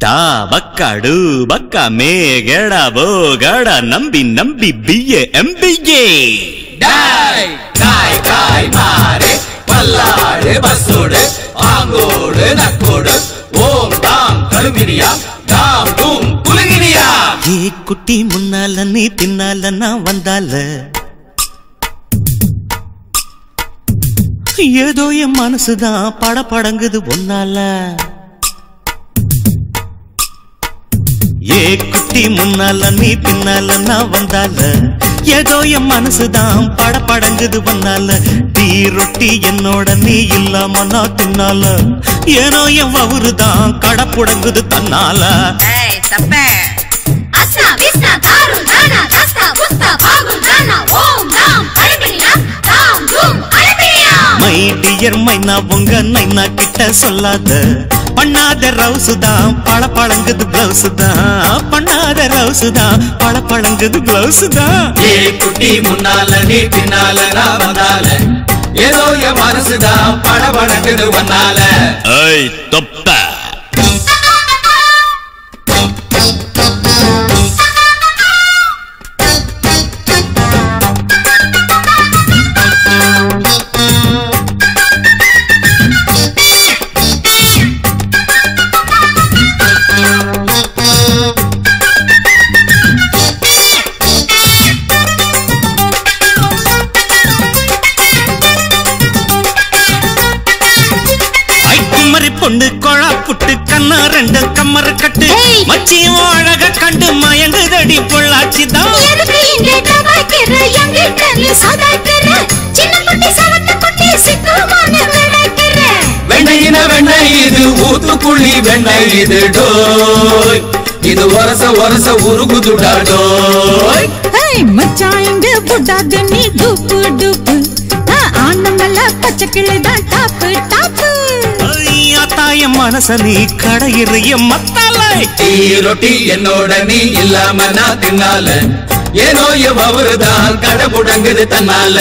டா பக்காடு பக்கா மேகடா போகடா நம்பி நம்பி பிஏ எம்பிஏ டாய் டாய் டாய் மாரே பல்லாடு பஸ்ஸோடு ஆங்கோடு நக்கோடு ஓம் தாம் கருமினியா தாம் தூம் குலுகினியா ஏ குட்டி முன்னால நீ பின்னால நான் வந்தால ஏதோ என் மனசுதான் படபடங்குது ஒன்னால ஏ குட்டி முன்னால நீ பின்னால நான் வந்தால ஏதோ என் மனசுதான் படபடங்குது ஒன்னால டீ ரொட்டி என்னோட நீ இல்லாம நான் தின்னால ஏனோ என் வவுறுதான் கடப்புடங்குது தன்னால மை டியர் மைனா உங்க நைனா கிட்ட சொல்லாத பண்ணாத ரவுசுதான் பழங்குது பிளவுசுதான் பண்ணாத ரவுசுதான் பழங்குது பிளவுசுதான் ஏ குட்டி முன்னால நீ பின்னால நான் வந்தால ஏதோ என் மனசுதான் படபடங்குது வந்தால ஏய் தொப்ப பொண்ணு கொழா புட்டு கண்ணா ரெண்டு கம்மர கட்டு மச்சியும் அழக கண்டு மயங்குதடி பொள்ளாச்சிதான் வெண்ணையின வெண்ணெய் இது ஊத்துக்குள்ளி வெண்ணெய் இது டோய் இது ஒரச ஒரச உருகுதுடா டோய் மச்சான் இங்க புட்டாத நீ டூப்பு டூப்பு ஆனமல்ல பச்சை கிளிதான் டாப்பு டாப்பு தாய மனச நீ கடையிறைய மத்தால டீ ரொட்டி என்னோட நீ இல்லாம நான் தின்னால ஏனோ எவ்வருதான் கடப்புடங்குது தன்னால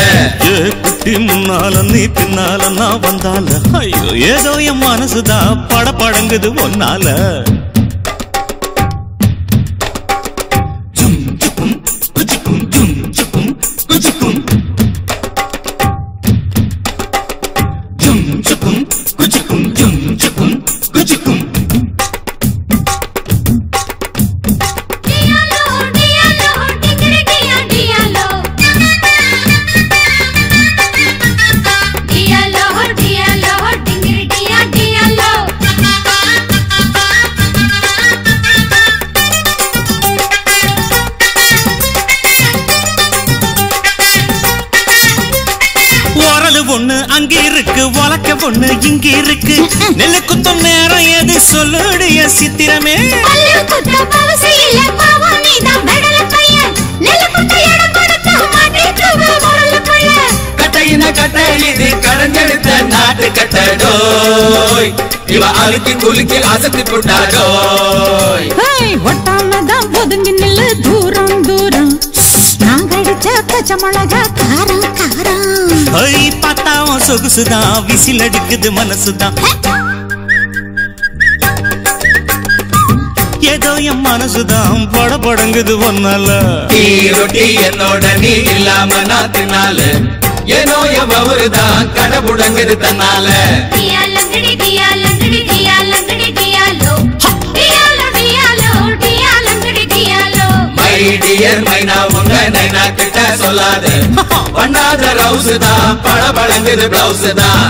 ஏ குட்டி முன்னால நீ பின்னால நான் வந்தால ஐயோ ஏதோ என் மனசுதான் படபடங்குது ஒன்னால ஒண்ணு அங்க இருக்கு வழக்க பொண்ணு இங்க இருக்கு நெல்லு குத்தும் நேரம் எது சொல்லுடைய சித்திரமே கட்டையின கட்டை இது கடஞ்செடுத்த நாட்டு கட்டடோய் இவ அழுத்தி குலுக்கி அசத்தி புட்டாடோய் ஒட்டாமதான் ஒதுங்கி நில்லு தூரம் தூரம் பச்சை மிளகா காரம் காரம் பார்த்தாவும் சொகுசுதான் விசில் அடிக்குது மனசுதான் ஏதோ என் மனசுதான் படபடங்குது ஒன்னால டீ ரொட்டி என்னோட நீ இல்லாம நான் தின்னால ஏனோ எவ்வருதான் கடப்புடங்குது தன்னால டியர் மைனா உங்க நைனா கிட்ட சொல்லாத பண்ணாத ரவுசுதான் பழபழங்குது பிளவுசுதான்